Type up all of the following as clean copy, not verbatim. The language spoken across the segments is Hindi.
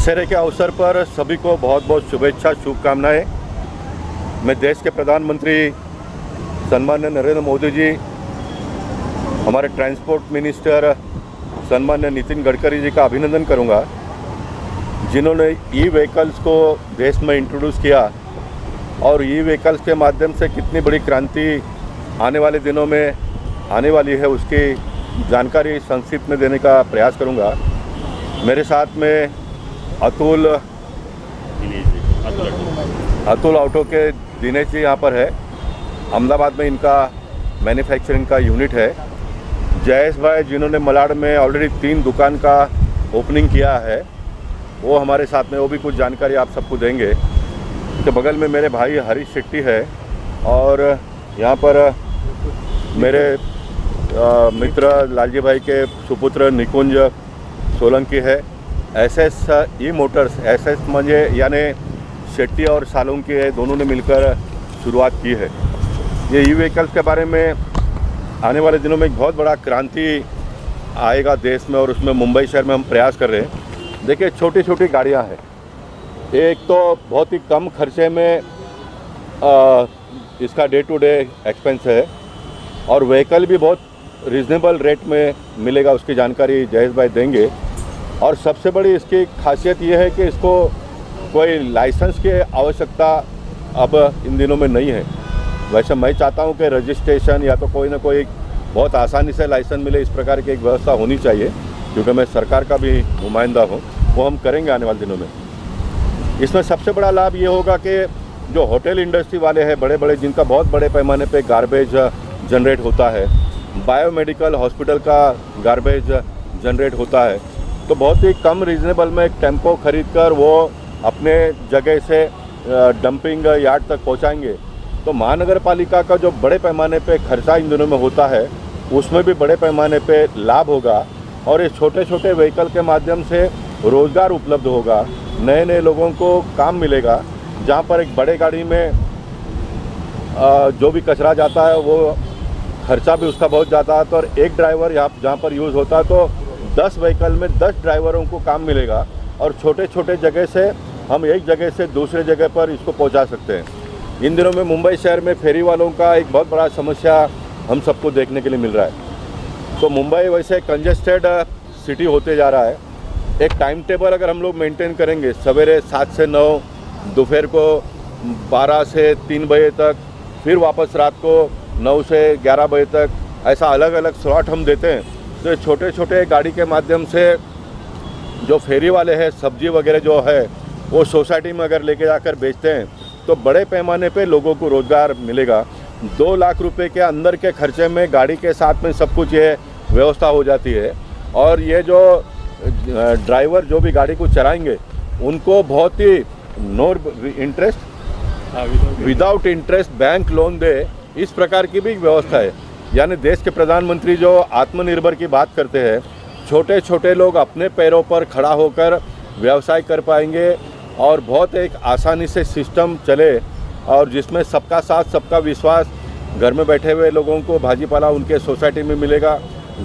दशहरे के अवसर पर सभी को बहुत बहुत शुभेच्छा शुभकामनाएं। मैं देश के प्रधानमंत्री सम्मान्य नरेंद्र मोदी जी, हमारे ट्रांसपोर्ट मिनिस्टर सम्मान्य नितिन गडकरी जी का अभिनंदन करूंगा, जिन्होंने ई व्हीकल्स को देश में इंट्रोड्यूस किया और ई व्हीकल्स के माध्यम से कितनी बड़ी क्रांति आने वाले दिनों में आने वाली है, उसकी जानकारी संक्षिप्त में देने का प्रयास करूंगा। मेरे साथ में अतुल ऑटो के दिनेश जी यहाँ पर है। अहमदाबाद में इनका मैन्युफैक्चरिंग का यूनिट है। जयेश भाई, जिन्होंने मलाड में ऑलरेडी 3 दुकान का ओपनिंग किया है, वो हमारे साथ में, वो भी कुछ जानकारी आप सबको देंगे। तो बगल में मेरे भाई हरीश शेट्टी है और यहाँ पर मेरे मित्र लालजी भाई के सुपुत्र निकुंज सोलंकी है। एसएस ई मोटर्स, एसएस म्हणजे यानी शेट्टी और सालुंकी है, दोनों ने मिलकर शुरुआत की है। ये ई व्हीकल्स के बारे में आने वाले दिनों में एक बहुत बड़ा क्रांति आएगा देश में, और उसमें मुंबई शहर में हम प्रयास कर रहे हैं। देखिए, छोटी छोटी गाड़ियाँ हैं, एक तो बहुत ही कम खर्चे में इसका डे टू डे एक्सपेंस है और व्हीकल भी बहुत रीज़नेबल रेट में मिलेगा, उसकी जानकारी जयेश भाई देंगे। और सबसे बड़ी इसकी खासियत ये है कि इसको कोई लाइसेंस की आवश्यकता अब इन दिनों में नहीं है। वैसे मैं चाहता हूँ कि रजिस्ट्रेशन या तो कोई ना कोई बहुत आसानी से लाइसेंस मिले, इस प्रकार की एक व्यवस्था होनी चाहिए, क्योंकि मैं सरकार का भी नुमाइंदा हूँ। वो हम करेंगे आने वाले दिनों में। इसमें सबसे बड़ा लाभ ये होगा कि जो होटल इंडस्ट्री वाले हैं बड़े बड़े, जिनका बहुत बड़े पैमाने पे गार्बेज जनरेट होता है, बायोमेडिकल हॉस्पिटल का गार्बेज जनरेट होता है, तो बहुत ही कम रीजनेबल में एक टेम्पो खरीद कर वो अपने जगह से डंपिंग यार्ड तक पहुंचाएंगे। तो महानगर पालिका का जो बड़े पैमाने पे खर्चा इन दिनों में होता है, उसमें भी बड़े पैमाने पे लाभ होगा और इस छोटे छोटे व्हीकल के माध्यम से रोज़गार उपलब्ध होगा, नए नए लोगों को काम मिलेगा। जहाँ पर एक बड़े गाड़ी में जो भी कचरा जाता है वो खर्चा भी उसका बहुत ज़्यादा है, तो और एक ड्राइवर जहाँ पर यूज़ होता है तो 10 व्हीकल में 10 ड्राइवरों को काम मिलेगा और छोटे छोटे जगह से हम एक जगह से दूसरे जगह पर इसको पहुंचा सकते हैं। इन दिनों में मुंबई शहर में फेरी वालों का एक बहुत बड़ा समस्या हम सबको देखने के लिए मिल रहा है। तो मुंबई वैसे कंजेस्टेड सिटी होते जा रहा है। एक टाइम टेबल अगर हम लोग मेंटेन करेंगे, सवेरे 7 से 9, दोपहर को 12 से 3 बजे तक, फिर वापस रात को 9 से 11 बजे तक, ऐसा अलग अलग स्लॉट हम देते हैं, तो छोटे छोटे गाड़ी के माध्यम से जो फेरी वाले हैं, सब्जी वगैरह जो है वो सोसाइटी में अगर लेके जाकर बेचते हैं तो बड़े पैमाने पे लोगों को रोज़गार मिलेगा। 2 लाख रुपए के अंदर के खर्चे में गाड़ी के साथ में सब कुछ ये व्यवस्था हो जाती है। और ये जो ड्राइवर जो भी गाड़ी को चलाएंगे उनको बहुत ही no interest, without interest bank loan दे, इस प्रकार की भी व्यवस्था है। यानी देश के प्रधानमंत्री जो आत्मनिर्भर की बात करते हैं, छोटे छोटे लोग अपने पैरों पर खड़ा होकर व्यवसाय कर पाएंगे और बहुत एक आसानी से सिस्टम चले, और जिसमें सबका साथ सबका विश्वास, घर में बैठे हुए लोगों को भाजीपाला उनके सोसाइटी में मिलेगा,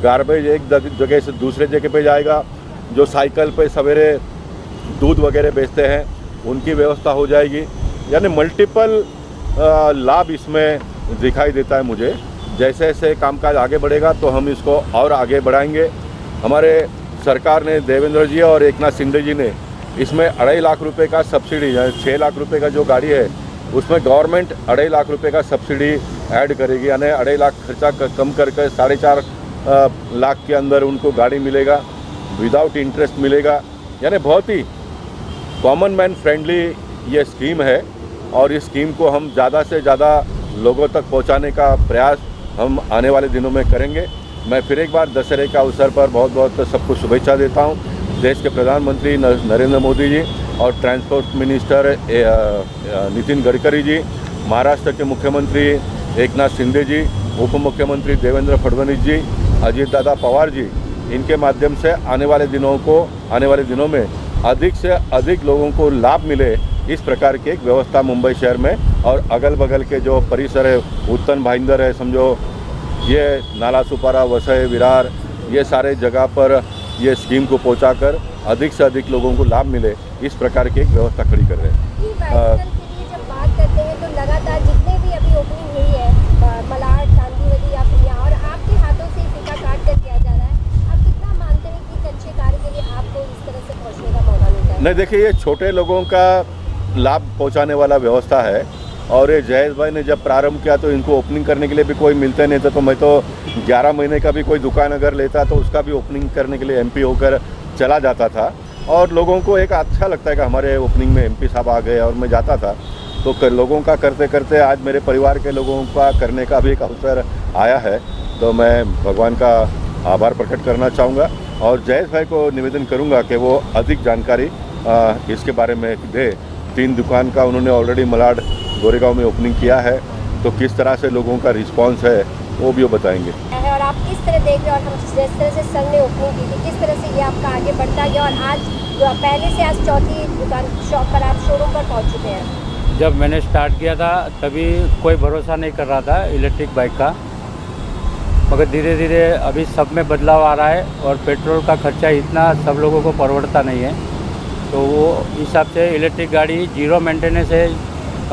गार्बेज एक जगह से दूसरे जगह पे जाएगा, जो साइकिल पे सवेरे दूध वगैरह बेचते हैं उनकी व्यवस्था हो जाएगी। यानी मल्टीपल लाभ इसमें दिखाई देता है मुझे। जैसे जैसे कामकाज आगे बढ़ेगा तो हम इसको और आगे बढ़ाएंगे। हमारे सरकार ने, देवेंद्र जी और एकनाथ शिंदे जी ने इसमें 2.5 लाख रुपए का सब्सिडी, 6 लाख रुपए का जो गाड़ी है उसमें गवर्नमेंट 2.5 लाख रुपए का सब्सिडी ऐड करेगी। यानी 2.5 लाख खर्चा कम करके 4.5 लाख के अंदर उनको गाड़ी मिलेगा, विदाउट इंटरेस्ट मिलेगा। यानी बहुत ही कॉमन मैन फ्रेंडली ये स्कीम है और इस स्कीम को हम ज़्यादा से ज़्यादा लोगों तक पहुँचाने का प्रयास हम आने वाले दिनों में करेंगे। मैं फिर एक बार दशहरे के अवसर पर बहुत बहुत सबको शुभेच्छा देता हूं। देश के प्रधानमंत्री नरेंद्र मोदी जी और ट्रांसपोर्ट मिनिस्टर नितिन गडकरी जी, महाराष्ट्र के मुख्यमंत्री एकनाथ शिंदे जी, उप मुख्यमंत्री देवेंद्र फडणवीस जी, अजीत दादा पवार जी, इनके माध्यम से आने वाले दिनों में अधिक से अधिक लोगों को लाभ मिले, इस प्रकार की एक व्यवस्था मुंबई शहर में और अगल बगल के जो परिसर है, उत्तन भाईंदर है, समझो ये नाला सुपारा, वसई, विरार, ये सारे जगह पर ये स्कीम को पहुंचाकर अधिक से अधिक लोगों को लाभ मिले, इस प्रकार की एक व्यवस्था खड़ी कर रहे हैं। बाइसिकल के लिए जब बात करते हैं तो लगातार जितने भी अभी ओपनिंग हुई है मलाड, कांदीवली या फिर यहाँ, और आपके हाथों से फीता काट कर किया जा रहा है, आप कितना मानते हैं कि एक अच्छे कार्य के लिए आपको इस तरह से पहुँचने का मौका मिलता है? नहीं, देखिए, ये छोटे लोगों का लाभ पहुंचाने वाला व्यवस्था है। और ये जयेश भाई ने जब प्रारंभ किया तो इनको ओपनिंग करने के लिए भी कोई मिलते नहीं थे, तो मैं तो 11 महीने का भी कोई दुकान अगर लेता तो उसका भी ओपनिंग करने के लिए एमपी होकर चला जाता था। और लोगों को एक अच्छा लगता है कि हमारे ओपनिंग में एमपी साहब आ गए, और मैं जाता था तो लोगों का करते करते आज मेरे परिवार के लोगों का करने का भी एक अवसर आया है। तो मैं भगवान का आभार प्रकट करना चाहूँगा और जयेश भाई को निवेदन करूँगा कि वो अधिक जानकारी इसके बारे में दे। 3 दुकान का उन्होंने ऑलरेडी मलाड गोरेगांव में ओपनिंग किया है, तो किस तरह से लोगों का रिस्पांस है वो भी वो बताएंगे। और आप किस तरह देख रहे हो, और हम जिस तरह से संघ ने ओपनिंग की थी, किस तरह से ये आपका आगे बढ़ता गया और आज पहले से आज चौथी दुकान शॉप पर आप शोरूम पर पहुंच चुके हैं? जब मैंने स्टार्ट किया था तभी कोई भरोसा नहीं कर रहा था इलेक्ट्रिक बाइक का, मगर धीरे धीरे अभी सब में बदलाव आ रहा है और पेट्रोल का खर्चा इतना सब लोगों को परवड़ता नहीं है। तो वो हिसाब से इलेक्ट्रिक गाड़ी जीरो मेंटेनेंस है,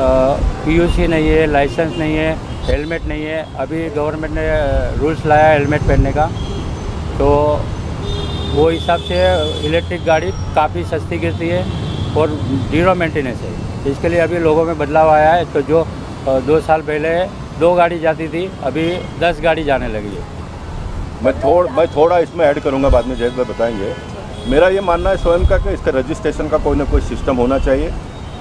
पीयूसी नहीं है, लाइसेंस नहीं है, हेलमेट नहीं है। अभी गवर्नमेंट ने रूल्स लाया हेलमेट पहनने का, तो वो हिसाब से इलेक्ट्रिक गाड़ी काफ़ी सस्ती गिरती है और जीरो मेंटेनेंस है। इसके लिए अभी लोगों में बदलाव आया है। तो जो 2 साल पहले 2 गाड़ी जाती थी, अभी 10 गाड़ी जाने लगी है। मैं थोड़ा इसमें ऐड करूंगा, बाद में जयेश भाई बताएंगे। मेरा ये मानना है स्वयं का कि इसका रजिस्ट्रेशन का कोई ना कोई सिस्टम होना चाहिए।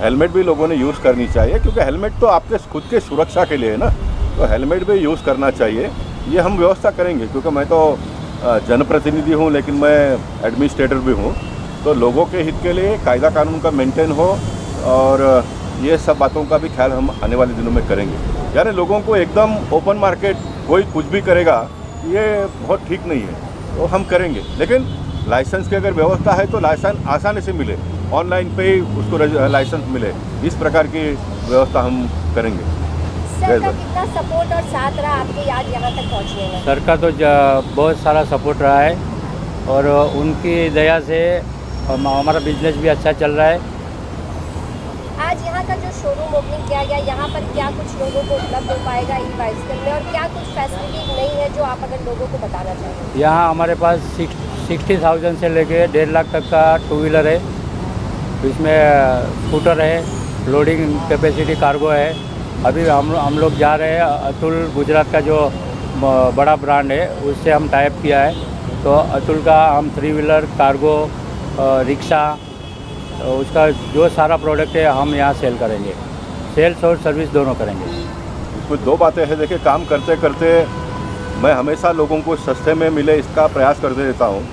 हेलमेट भी लोगों ने यूज़ करनी चाहिए, क्योंकि हेलमेट तो आपके खुद के सुरक्षा के लिए है ना, तो हेलमेट भी यूज़ करना चाहिए। ये हम व्यवस्था करेंगे, क्योंकि मैं तो जनप्रतिनिधि हूँ लेकिन मैं एडमिनिस्ट्रेटर भी हूँ। तो लोगों के हित के लिए कायदा कानून का मेंटेन हो, और ये सब बातों का भी ख्याल हम आने वाले दिनों में करेंगे। यानी लोगों को एकदम ओपन मार्केट कोई कुछ भी करेगा, ये बहुत ठीक नहीं है। तो हम करेंगे, लेकिन लाइसेंस की अगर व्यवस्था है तो लाइसेंस आसानी से मिले, ऑनलाइन पे ही उसको लाइसेंस मिले, इस प्रकार की व्यवस्था हम करेंगे। सर का कितना सपोर्ट और साथ रहा आपके आज यहाँ तक पहुँचने में? सर का तो बहुत सारा सपोर्ट रहा है और उनकी दया से हमारा बिजनेस भी अच्छा चल रहा है। आज यहाँ का जो शोरूम ओपनिंग किया गया, यहाँ पर क्या कुछ लोगों को उपलब्ध हो पाएगा ई बाइसिकल में, और क्या कुछ फैसिलिटी नहीं है जो आप अगर लोगों को बताना चाहें? यहाँ हमारे पास 60,000 से लेके 1.5 लाख तक का 2 व्हीलर है, इसमें स्कूटर है, लोडिंग कैपेसिटी कार्गो है। अभी हम लोग जा रहे हैं, अतुल गुजरात का जो बड़ा ब्रांड है उससे हम टाइप किया है। तो अतुल का हम 3 व्हीलर, कार्गो, रिक्शा, उसका जो सारा प्रोडक्ट है हम यहाँ सेल करेंगे। सेल्स और सर्विस दोनों करेंगे। कुछ 2 बातें हैं। देखिए, काम करते करते मैं हमेशा लोगों को सस्ते में मिले इसका प्रयास करते रहता हूँ।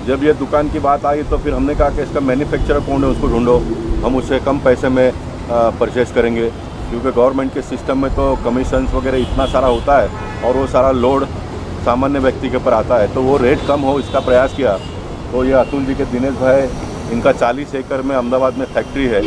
जब ये दुकान की बात आई तो फिर हमने कहा कि इसका मैन्युफैक्चरर कौन है उसको ढूंढो, हम उससे कम पैसे में परचेस करेंगे, क्योंकि गवर्नमेंट के सिस्टम में तो कमीशंस वगैरह इतना सारा होता है और वो सारा लोड सामान्य व्यक्ति के ऊपर आता है, तो वो रेट कम हो इसका प्रयास किया। तो ये अतुल जी के दिनेश भाई, इनका 40 एकड़ में अहमदाबाद में फैक्ट्री है,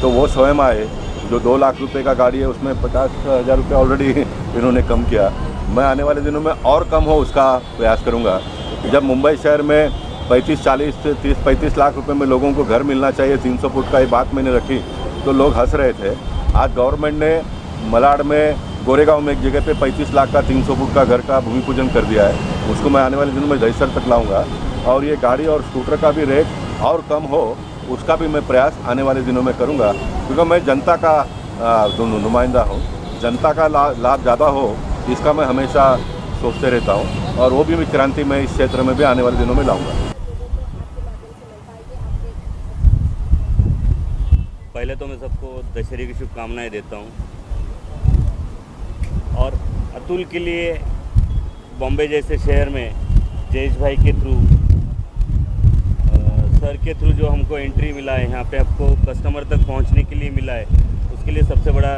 तो वो स्वयं आए। जो 2 लाख रुपए का गाड़ी है उसमें 50,000 रुपये ऑलरेडी इन्होंने कम किया। मैं आने वाले दिनों में और कम हो उसका प्रयास करूँगा। जब मुंबई शहर में 35-40 से 30-35 लाख रुपए में लोगों को घर मिलना चाहिए, 300 फुट का ये बात मैंने रखी तो लोग हंस रहे थे। आज गवर्नमेंट ने मलाड में, गोरेगांव में एक जगह पे 35 लाख का 300 फुट का घर का भूमि पूजन कर दिया है। उसको मैं आने वाले दिनों में दहीसर तक लाऊंगा, और ये गाड़ी और स्कूटर का भी रेट और कम हो उसका भी मैं प्रयास आने वाले दिनों में करूँगा, क्योंकि मैं जनता का नुमाइंदा हूँ। जनता का लाभ ज़्यादा हो इसका मैं हमेशा सोचते रहता हूँ, और वो भी क्रांति मैं इस क्षेत्र में भी आने वाले दिनों में लाऊंगा। पहले तो मैं सबको दशहरे की शुभकामनाएं देता हूँ, और अतुल के लिए बॉम्बे जैसे शहर में जयेश भाई के थ्रू, सर के थ्रू जो हमको एंट्री मिला है, यहाँ पे आपको कस्टमर तक पहुँचने के लिए मिला है, उसके लिए सबसे बड़ा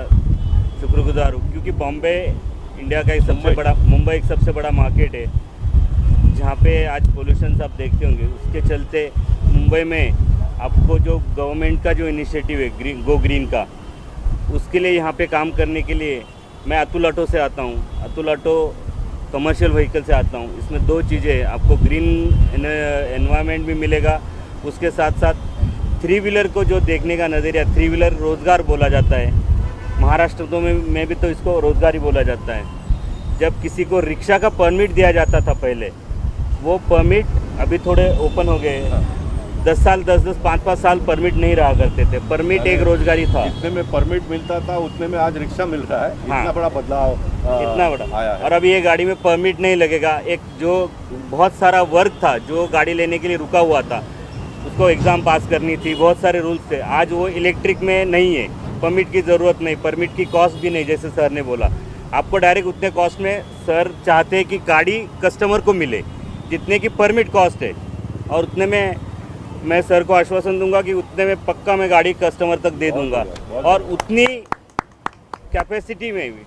शुक्रगुजार हूँ। क्योंकि बॉम्बे इंडिया का मुंबई एक सबसे बड़ा मार्केट है, जहाँ पे आज पोल्यूशन आप देखते होंगे। उसके चलते मुंबई में आपको जो गवर्नमेंट का जो इनिशिएटिव है गो ग्रीन का, उसके लिए यहाँ पे काम करने के लिए मैं अतुल ऑटो से आता हूँ। अतुल ऑटो कमर्शियल व्हीकल से आता हूँ। इसमें 2 चीज़ें, आपको ग्रीन एनवायरनमेंट भी मिलेगा उसके साथ साथ थ्री व्हीलर को जो देखने का नज़रिया, थ्री व्हीलर रोज़गार बोला जाता है, महाराष्ट्र तो में भी तो इसको रोज़गार ही बोला जाता है। जब किसी को रिक्शा का परमिट दिया जाता था पहले, वो परमिट अभी थोड़े ओपन हो गए। 10 साल 10-10 5-5 साल परमिट नहीं रहा करते थे। परमिट एक रोजगारी था। जितने में परमिट मिलता था उतने में आज रिक्शा मिल रहा है। हाँ। इतना बड़ा बदलाव इतना बड़ा आया है। और अभी ये गाड़ी में परमिट नहीं लगेगा। एक जो बहुत सारा वर्क था, जो गाड़ी लेने के लिए रुका हुआ था, उसको एग्ज़ाम पास करनी थी, बहुत सारे रूल्स थे, आज वो इलेक्ट्रिक में नहीं है। परमिट की ज़रूरत नहीं, परमिट की कॉस्ट भी नहीं। जैसे सर ने बोला, आपको डायरेक्ट उतने कॉस्ट में सर चाहते हैं कि गाड़ी कस्टमर को मिले जितने की परमिट कॉस्ट है, और उतने में मैं सर को आश्वासन दूंगा कि उतने में पक्का मैं गाड़ी कस्टमर तक दे दूंगा। और उतनी कैपेसिटी में भी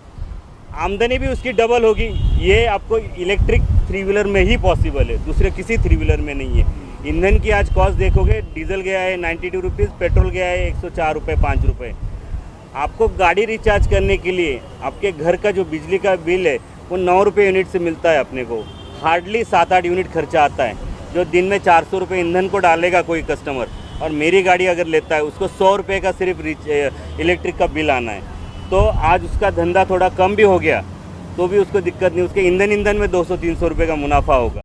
आमदनी भी उसकी डबल होगी। ये आपको इलेक्ट्रिक थ्री व्हीलर में ही पॉसिबल है, दूसरे किसी थ्री व्हीलर में नहीं है। ईंधन की आज कॉस्ट देखोगे, डीजल गया है 92 रुपीज़, पेट्रोल गया है 104 रुपये 5 रुपये। आपको गाड़ी रिचार्ज करने के लिए आपके घर का जो बिजली का बिल है वो 9 रुपये यूनिट से मिलता है अपने को। हार्डली 7-8 यूनिट खर्चा आता है, जो दिन में 400 रुपये ईंधन को डालेगा कोई कस्टमर। और मेरी गाड़ी अगर लेता है, उसको 100 रुपये का सिर्फ इलेक्ट्रिक का बिल आना है। तो आज उसका धंधा थोड़ा कम भी हो गया तो भी उसको दिक्कत नहीं, उसके ईंधन में 200-300 रुपये का मुनाफा होगा।